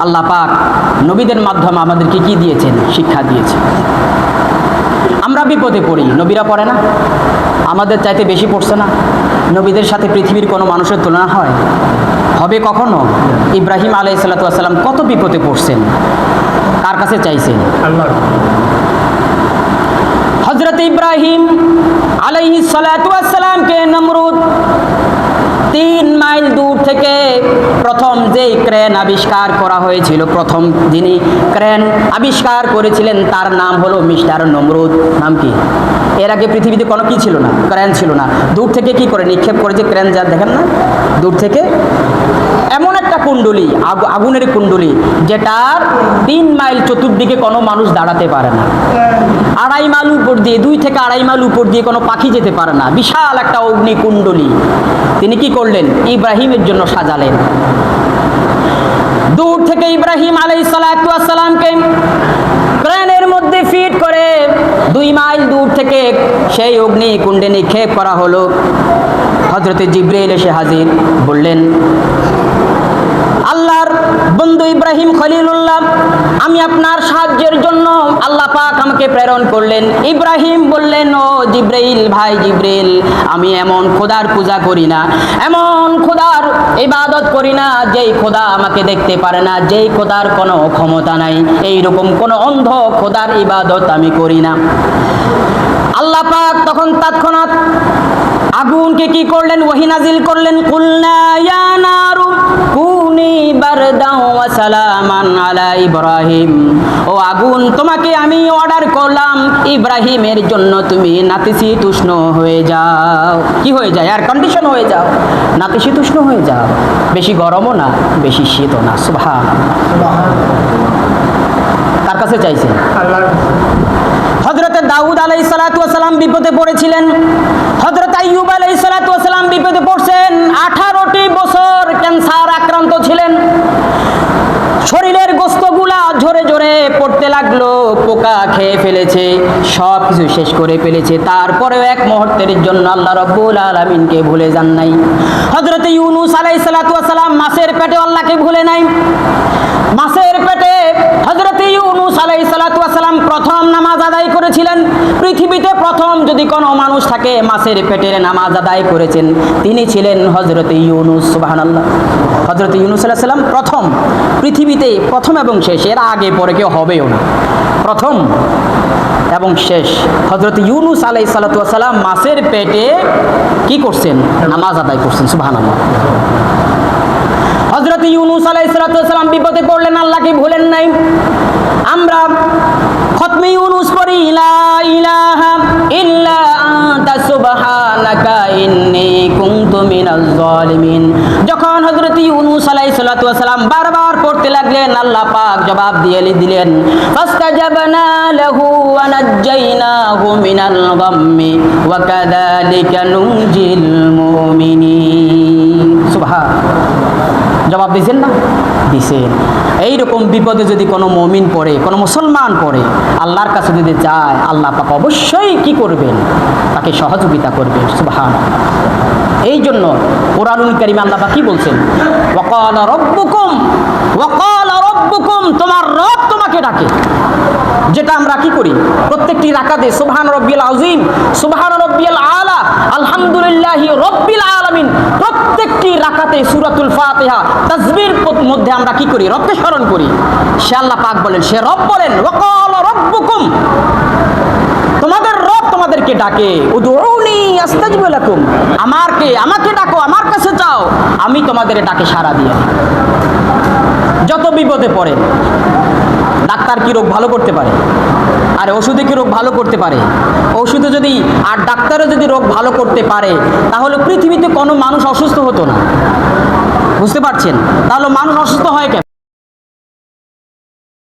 আল্লাহ পাক নবীদের মাধ্যমে আমাদেরকে কি দিয়েছেন? শিক্ষা দিয়েছেন। আমরা বিপদে পড়ি, নবীরা পড়ে না? আমাদের চাইতে বেশি পড়ছে না? নবীদের সাথে পৃথিবীর কোনো মানুষের তুলনা হয়? হবে কখনো? ইব্রাহিম আলাইহিস সালাম কত বিপদে পড়ছেন, কার কাছে চাইছেন? আল্লাহ। হযরত ইব্রাহিম আলাইহিস সালামকে নমরুদ 3 মাইল দূর থেকে প্রথম যেই ক্রেন আবিষ্কার করা হয়েছিল, প্রথম যিনি ক্রেন আবিষ্কার করেছিলেন তার নাম হলো মিস্টার নমরুদ। নাম কি? এর আগে পৃথিবীতে কোনো কি ছিল না, ক্রেন ছিল না। দূর থেকে কি করে নিক্ষেপ করেছে ক্রেন, যা দেখেন না দূর থেকে, এমন একটা কুণ্ডলী, আগুনের কুণ্ডলী, যেটার 3 মাইল চতুর্দিকে কোনো মানুষ দাঁড়াতে পারে না। 2.5 মাইল উপর দিয়ে, 2 থেকে 2.5 মাইল উপর দিয়ে কোনো পাখি যেতে পারে না। বিশাল একটা অগ্নিকুণ্ডলী তিনি কি করলেন? ইব্রাহিমের জন্য সাজালেন। দূর থেকে ইব্রাহিম আলাইহিস সালামকে ক্রেনের মধ্যে ফিট করে 2 মাইল দূর থেকে সেই অগ্নিকুণ্ডে নিক্ষেপ করা হলো। হযরতে জিবরাইল এসে হাজির, বললেন, আল্লাহর বন্ধু ইব্রাহিম খলিলুল্লাহ, আমি আপনার সাহায্যের জন্য আল্লাহ পাক আমাকে প্রেরণ করলেন। ইব্রাহিম বললেন, ও জিবরাইল, ভাই জিবরাইল, আমি এমন খোদার পূজা করি না, এমন খোদার ইবাদত করি না যেই খোদা আমাকে দেখতে পারে না, যেই খোদার কোনো ক্ষমতা নাই, এইরকম কোনো অন্ধ খোদার ইবাদত আমি করি না। আল্লাহ পাক তখন তৎক্ষণাৎ আগুনকে কি করলেন? ওহী নাজিল করলেন, কুলনা ইয়া নারু কুনি বারদাও ওয়া সালামান আলা ইব্রাহিম। ও আগুন, তোমাকে আমি অর্ডার করলাম ইব্রাহিমের জন্য তুমি নাতিশীতোষ্ণ হয়ে যাও। কি হয়ে যায়? এয়ার কন্ডিশন হয়ে যাও, নাতিশীতোষ্ণ হয়ে যাও, বেশি গরমও না, বেশি শীতও না। সুবহানাল্লাহ। কার কাছে চাইছেন? আল্লাহ। হযরত দাউদ আলাইহিস সালাম বিপদে পড়েছিলেন। হযরত আইয়ুব আলাইহিস সালাম বিপদে পড়ছেন। 18টি বছর ক্যান্সার আক্রান্ত ছিলেন। শরীরের গোস্তগুলা ঝরে ঝরে পড়তে লাগলো, পোকা খেয়ে ফেলেছে, সব কিছু শেষ করে ফেলেছে। তারপরেও এক মুহূর্তের জন্য আল্লাহ রাব্বুল আলামিনকে ভুলে যান নাই। হযরত ইউনূস আলাইহিস সালাম মাছের পেটে আল্লাহকে ভুলে নাই। মাছের পেটে হযরত ইউনূস আলাইহিস সালাম প্রথম নামাজ আদায় করেছিলেন। পৃথিবীতে প্রথম যদি কোনো মানুষ থাকে মাছের পেটের নামাজ আদায় করেছেন, তিনি ছিলেন হযরত ইউনূস। সুবহানাল্লাহ। হযরত ইউনূস আলাইহিস সালাম প্রথম, পৃথিবীতে প্রথম এবং শেষ, এর আগে পরে কেউ হবেও না, প্রথম এবং শেষ। হযরত ইউনূস আলাইহিস সালাম মাছের পেটে কি করছেন? নামাজ আদায় করছেন। সুবহানাল্লাহ। হযরত ইউনূস আলাইহিস সালাম বিপদে পড়লেন, আল্লাহকে ভুলেন নাই। আমরা খতমে ইউনূস পড়ি, লা ইলাহা ইল্লা আনতা সুবহানাকা ইন্নী কুনতু মিনাজ জালিমিন। যখন হযরত ইউনূস আলাইহিস সালাম বারবার পড়তে লাগলেন, আল্লাহ পাক জবাব দিয়ে দিলেন, ফাস্তাজাবনা লাহু ওয়া নাজ্জাইনাহু মিনাল গাম্মি ওয়া কাযালিকা নুনজিল মুমিনিন। সুবহানাল্লাহ। জবাব দিয়েছেন না? দিছেন। এইরকম বিপদে যদি কোনো মুমিন পড়ে, কোনো মুসলমান পড়ে, আল্লাহর কাছে যদি যায়, আল্লাহ পাক অবশ্যই কি করবেন? তাকে সহযোগিতা করবেন। সুবহানাল্লাহ। এই জন্য কোরআনুল কারীমে আল্লাহ পাক কি বলছেন? ওয়াকালা রাব্বুকুম, তোমার রব তোমাকে ডাকে। যেটা আমরা কি করি প্রত্যেকটি রাকাতে, সুবহান রাব্বিয়াল আযীম, সুবহান রাব্বিয়াল আলা, আলহামদুলিল্লাহি রাব্বিল আলামিন, প্রত্যেকটি রাকাতে সূরাতুল ফাতিহা তাসবিহর মধ্যে আমরা কি করি? রবকে স্মরণ করি। সে আল্লাহ পাক বলেন, সে রব বলেন, ওয়াকালা রাব্বুকুম, তোমাদের রব তোমাদেরকে ডাকে, উদউনি আস্তাজিব লাকুম, আমাকে ডাকো, আমার কাছে চাও, আমি তোমাদের ডাকে সাড়া দিয়ে। যত বিপদে পড়ে, ডাক্তার কি রোগ ভালো করতে পারে? আর ওষুধে কি রোগ ভালো করতে পারে? ওষুধে যদি আর ডাক্তারও যদি রোগ ভালো করতে পারে, তাহলে পৃথিবীতে কোনো মানুষ অসুস্থ হতো না। বুঝতে পারছেন? তাহলে মানুষ অসুস্থ হয় কেন?